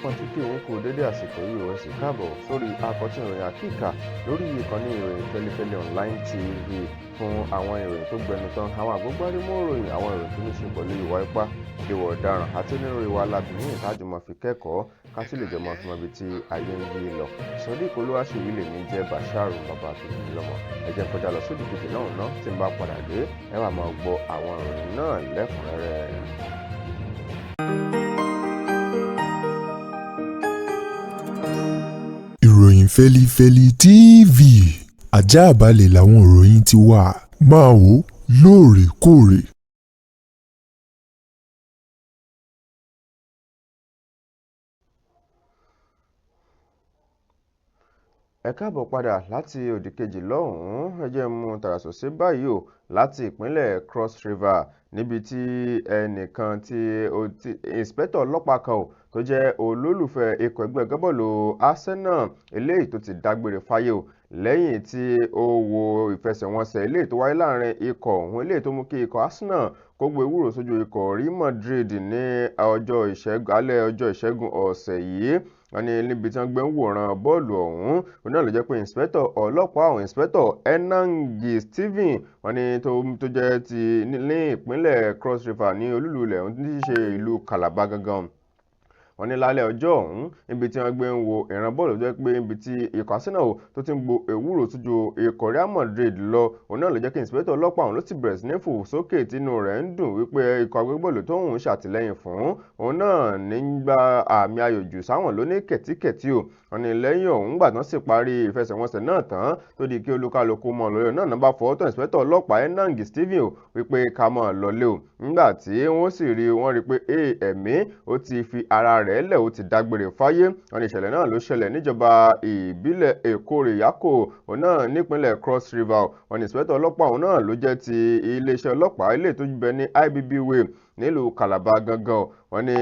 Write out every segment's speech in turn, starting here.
pọ́n tí kí n kú dédé àsìkò yìí ó sì káàbọ̀ sórí àkọ́tún ìròyìn àkíkà lórí ìkànnì ìròyìn Fẹ́lifẹ́li online tv fún àwọn ìròyìn tó gbẹnu tán àwọn àgbógbárímọ̀ ìròyìn àwọn ìròyìn tó ní ṣe pẹ̀lú ìwà ipá ìwà ọ̀daràn àti onírúurú ìwà alábìnrin ìtajù máa fi kẹ́kọ̀ọ́ ká sì lè jẹ́ máa fi mọ ibi tí ayé ń yí lọ. Sodiq Olúwaṣèyí lèmi jẹ́ Basharu bàbá tuntun lọ́mọ ẹ jẹ́ kọjá lọ sódì kejì náà tí n bá padà dé ẹ wá máa gbọ́ àwọn ìròyìn náà lẹ́kùnrẹ́rẹ́. Ìròyìn Fẹ́lifẹ́li TV àjààbálẹ̀ làwọn ìròyìn ti wà máa wò lóòrèkóòrè. Ẹ káàbọ̀ padà láti òdì kejì lọ́hùn-ún ẹ jẹ́ mú tàràsọ̀sẹ́ báyìí o láti ìpínlẹ̀ Cross River níbi tí ẹnìkan tí ìǹspẹ́tọ̀ ọlọ́pàá kan ò tó jẹ́ olólùfẹ́ ikọ̀ ẹgbẹ́ agbábọ́ọ̀lù Arsenal eléyìí tó ti dágbére fáyé o lẹ́yìn tí ó wo ìfẹsẹ̀wọnsẹ̀ eléyìí tó wáyé láàrin ikọ̀ ọ̀hún eléyìí tó mú kí ikọ̀ Arsenal kó gbé ewúro sójú ikọ̀ Real Madrid ní alẹ́ ọjọ́ ìṣẹ́gun ọ̀sẹ̀ yìí wọ́n ní níbi tí wọ́n gbé ń wòran bọ́ọ̀lù ọ̀hún òun náà ló jẹ́ pé ìǹspẹ́tọ̀ ọlọ́pàá ọ̀hún ìǹspẹ́tọ̀ Enangi Stephen wọ́n ní tó jẹ́ ti ní ìpínlẹ̀ Cross River ní olúlu ilẹ̀ ọ̀hún tí í ṣe ìlú Calabar gangan wọ́n ní lálẹ́ ọjọ́ ọ̀hún níbi tí wọ́n gbé ń wo ìran bọ́ọ̀lù tó jẹ́ pé níbi tí ikọ̀ Arsenal tó ti ń gbo ewúro sójú ikọ̀ Real Madrid lọ òun náà ló jẹ́ kí ìǹspẹ́tọ̀ ọlọ́pàá ọ̀hún ló ti bẹ̀rẹ̀ sí ní fò sókè tínú rẹ̀ ń dùn wípé ikọ̀ agbábọ́ọ̀lù tó ń ṣàtìlẹ́yìn fún òun náà ní gba àmì ayò jù sáwọn lóní kẹ̀tíkẹ̀tí o wọ́n ní lẹ́yìn ọ̀hún gbà tán sì parí ìfẹsẹ̀wọnsẹ̀ náà tán tó di kí olúkálukú mọ̀ lọ́yọ̀ náà bá fọwọ́ tán ìǹspẹ́tọ̀ ọlọ́pàá Enangi Stephen o wípé ká mọ̀ lọlé o nígbà tí wọ́n sì rí wọ́n rí pé ẹ̀mí ó ti fi ara rẹ̀ lẹ̀ ó ti dágbére fáyé wọ́n ní ìṣẹ̀lẹ̀ náà ló ṣẹlẹ̀ níjọba ìbílẹ̀ Èkórè Yákò òun náà nípínlẹ̀ Cross River wọ́n ní ìǹspẹ́tọ̀ ọlọ́pàá òun náà ló jẹ́ ti iléeṣẹ́ ọlọ́pàá ilé tó bẹ ní IBB Way nílùú Calabar gangan wọ́n ní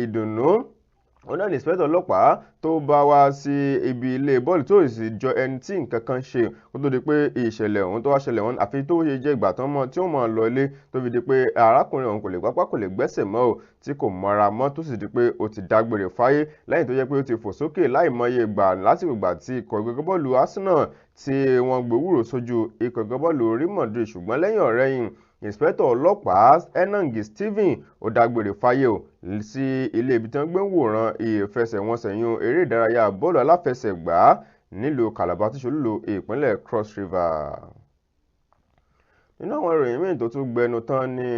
ìdùnnú òun náà ní ìǹspẹ́tọ̀ ọlọ́pàá tó bá wá sí ibi ilé bọ́ọ̀lù tó sì jọ ẹni tí nǹkan kan ṣe kó tó di pé ìṣẹ̀lẹ̀ ọ̀hún tó wá ṣẹlẹ̀ wọn àfi tó ṣe jẹ́ ìgbà tán mọ́ tí ó mọ̀ lọ ilé tó fi di pé arákùnrin ọ̀hún kò lè gbápá kò lè gbẹ́sẹ̀ mọ́ ò tí kò mọ́ra mọ́ tó sì di pé ó ti dágbére fáyé lẹ́yìn tó jẹ́ pé ó ti fò sókè láìmọye ìgbà lásìkò ìgbà tí ikọ̀ ẹgbẹ́ bọ́ọ̀lù Arsenal tí wọ́n gbówúrò sójú ikọ̀ ẹgbẹ́ bọ́ọ̀lù Real Madrid ṣùgbọ́n lẹ́yìn ọ̀rẹ́yìn ìǹspẹ́tọ̀ ọlọ́pàá Enangi Stephen ó dágbére fáyé o sí ilé ibi tí wọ́n gbé ń wòran ìfẹsẹ̀wọnsẹ̀ yún eré ìdárayá bọ́ọ̀lù aláfẹsẹ̀gbá nílùú Calabar tí ṣolúlu ìpínlẹ̀ Cross River. Nínú àwọn ìròyìn míì tó tún gbẹnu tán ní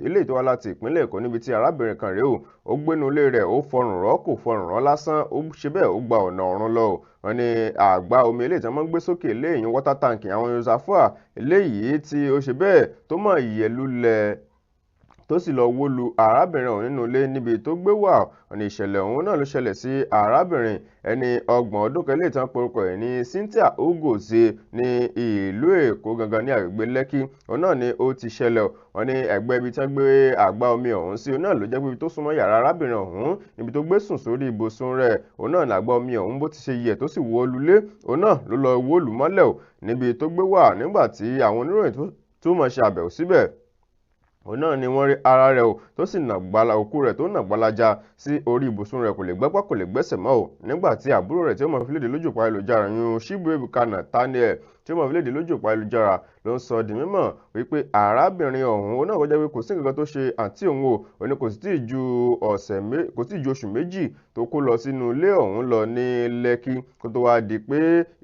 ilé tó wá láti ìpínlẹ̀ Èkó níbi tí arábìnrin kan rèé o ó gbénu ilé rẹ̀ ó fọrùn rọ́ kò fọrùn rọ́ lásán ó ṣe bẹ́ẹ̀ ó gba ọ̀nà ọ̀run lọ wọ́n ní àgbá omi eléyìí tí wọ́n máa ń gbé sókè léyìn water tank àwọn Yosafa eléyìí tí ó ṣe bẹ́ẹ̀ tó mọ̀ ìyẹ̀lúlẹ̀ tó sì lọ wó lu arábìnrin ọ̀hún nínú ilé níbi tó gbé wà ní ìṣẹ̀lẹ̀ ọ̀hún náà ló ṣẹlẹ̀ sí arábìnrin ẹni 30 ọdún kan lè tán porúkọ ẹ̀ ní Cynthia Ugozie ní ìlú Èkó gangan ní àgbègbè Lẹ́kì òun náà ni ó ti ṣẹlẹ̀ wọ́n ní ẹgbẹ́ ibi tí wọ́n gbé àgbá omi ọ̀hún sí òun náà ló jẹ́ pé ibi tó súnmọ́ yàrá arábìnrin ọ̀hún níbi tó gbé sùn sórí ibùsùn rẹ̀ òun náà làgbá omi ọ̀hún bó ti ṣe yẹ̀ tó sì wó lulé òun náà ló lọ wó lù mọ́lẹ̀ níbi tó gbé wà nígbà tí àwọn oníròyìn tó mọ̀ ṣe àbẹ̀wò síbẹ̀ òun náà ni wọ́n rí ara rẹ̀ o tó sì nàgbàlá òkú rẹ̀ tó nàgbàlájà sí orí ibùsùn rẹ̀ kò lè gbẹ́pá kò lè gbẹ́sẹ̀ mọ́ o nígbà tí àbúrò rẹ̀ tí ó mọ̀ fi léde lójú òpó ayélujára yún Chibuebuka Nathaniel tí ó mọ̀ fi léde lójú òpó ayélujára ló ń sọ di mímọ̀ wípé arábìnrin ọ̀hún ó náà kọjá pé kò sí nǹkan tó ṣe àǹtí òun o ó ní kò sì tí ì ju oṣù méjì tó kó lọ sínú ilé ọ̀hún lọ ní Lẹ́kì kó tó wáá di pé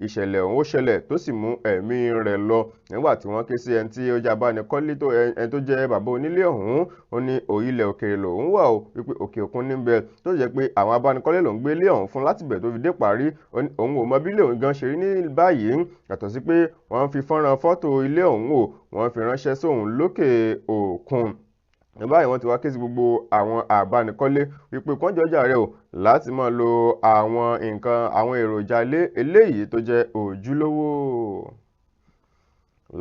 ìṣẹ̀lẹ̀ ọ̀hún ó ṣẹlẹ̀ tó sì mú ẹ̀mí rẹ̀ lọ nígbà tí wọ́n ké sí ẹni tí ó jẹ́ abánikọ́lé ẹni tó jẹ́ bàbá onílé ọ̀hún ó ní ilẹ̀ òkèèrè lòún wà o wípé òkè òkun níbẹ̀ tó jẹ́ pé àwọn abánikọ́lé lòún gbé ilé ọ̀hún fún láti bẹ̀ tó fi dé parí òun ò mọ bí ilé òun gan ṣe rí ní báyìí yàtọ̀ sí pé wọ́n fi fọ́nrán fọ́tò ilé ọ̀hún o wọ́n fi ránṣẹ́ sóhun lókè òkun báyìí wọ́n ti wá ké sí gbogbo àwọn abánikọ́lé wípé kọ́njọ́jà rẹ̀ o láti máa lo àwọn èròjà eléyìí tó jẹ́ ojúlówó.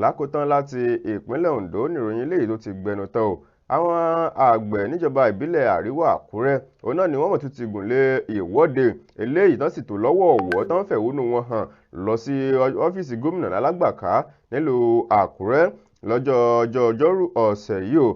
Lákòótán láti ìpínlẹ̀ Ondo níròyìn eléyìí tó ti gbẹnu tán o àwọn àgbẹ̀ níjọba ìbílẹ̀ Àríwá Àkúrẹ́ òun náà ni wọ́n mọ̀ tún ti gùn lé ìwọ́de eléyìí tán sì tó lọ́wọ́ ọ̀wọ́ tán fẹ̀hónú wọn hàn lọ sí ọ́fíìsì gómìnà Alágbàká nílùú Àkúrẹ́ lọ́jọ́ ọjọ́rú ọ̀sẹ̀ yìí o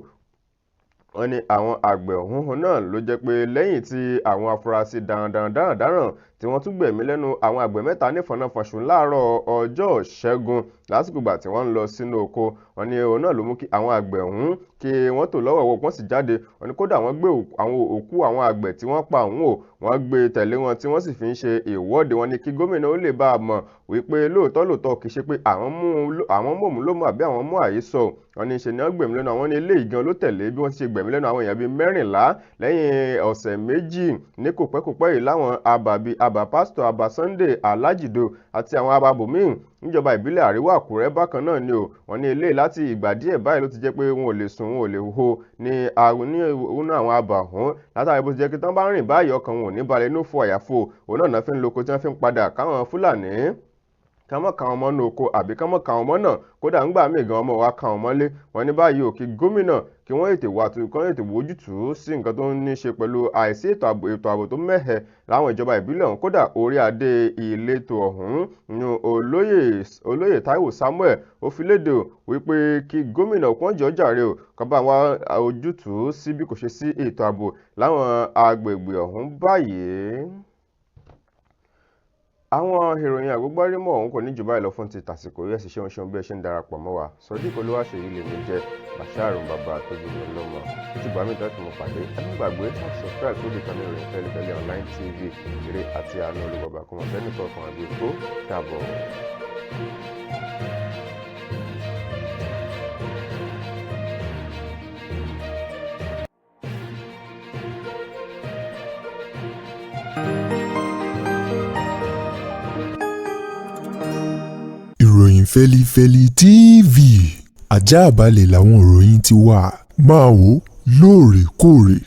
wọ́n ní àwọn àgbẹ̀ ọ̀hún náà ló jẹ́ pé lẹ́yìn tí àwọn afurasí darandaran tí wọ́n tún gbẹ̀mí lẹ́nu àwọn àgbẹ̀ mẹ́ta nífọ̀nàfọ̀nṣù láàárọ̀ ọjọ́ Ìṣẹ́gun lásìkò ìgbà tí wọ́n ń lọ sínú oko. wọ́n ní òun náà ló mú kí àwọn àgbẹ̀ ọ̀hún kí wọ́n tò lọ́wọ̀ọ̀wọ́ wọ́n sì jáde. wọ́n ní kódà wọ́n gbé àwọn òkú àwọn àgbẹ̀ tí wọ́n pa ọ̀hún o wọ́n gbé tẹ̀lé wọn tí wọ́n sì fi ń ṣe ìwọ́de. wọ́n ní kí gómìnà ó lè bá a mọ̀ wípé lóòótọ́ kì í ṣe pé àwọn mú òun ló mọ̀ àbí àwọn mú àhesọ. wọ́n ní ṣe ni wọ́n gbẹ̀mí lẹ́nu àwọn ní ilé ìgan ló tẹ̀lé bí wọ́n ti ṣe gbẹ̀mí lẹ́nu àwọn èèyàn bíi 14 lẹ́yìn ọ̀sẹ̀ méjì ní kòpẹ́kòpẹ́ yìí láwọn abà bíi abà pásítọ̀ abà Sunday Alájìdó àti àwọn abà bòmíì níjọba ìbílẹ̀ Àríwá Àkúrẹ́ bákan náà ni o. wọ́n ní ilé láti ìgbà díẹ̀ báyìí ló ti jẹ́ pé wọn ò lè sùn wọn ò lè ho ní àwọn abà ọ̀hún látàrí bó ti jẹ́ pé tán bá rìn báyìí ọkàn wọn ò ní balẹ̀ inú fò àyàfò. òun náà fi ń lo oko tí wọ́n fi ń padà káwọn Fúlàní ká mọ̀ káwọn ọmọ náà oko àbí ká mọ̀ káwọn ọmọ náà kódà ń gbà míì gan ọmọ wa káwọn mọ́lé. wọ́n ní báyìí ò kí gómìnà kí wọ́n ètè wojútùú sí nǹkan tó ní ṣe pẹ̀lú àìsí ètò ààbò tó mẹ́hẹ láwọn ìjọba ìbílẹ̀ ọ̀hún. kódà orí adé ìletò ọ̀hún ní olóyè Táíwò Samuel ó fi léde wípé kí gómìnà Okonjo jàre o kó bá wá ojútùú sí bí kò ṣe sí ètò ààbò láwọn agbègbè ọ̀hún báyìí. àwọn ìròyìn àgbégbárímọ̀ ọ̀hún kò ní jù báyìí lọ fún ti tàsìkò yẹ́ sì ṣeun bí ẹ ṣe ń darapọ̀ mọ́ wa. Sodiq Olúwaṣèyí lèmi jẹ́ Bashir bàbá tóbi mi lọ́mọ títí gbà mí tẹ́tù mo pàdé ẹgbàgbé láti subscribe sórí ìkànnì ìròyìn Fẹ́lifẹ́lí online TV. Ire àti àánú olùbọ̀bà kò mọ̀ sẹ́ni kọ̀ọ̀kan àbí kó dàbọ̀. ìròyìn Fẹ́lifẹ́lí TV àjààbálẹ̀ làwọn ìròyìn ti wà máa wò lóòrèkóòrè.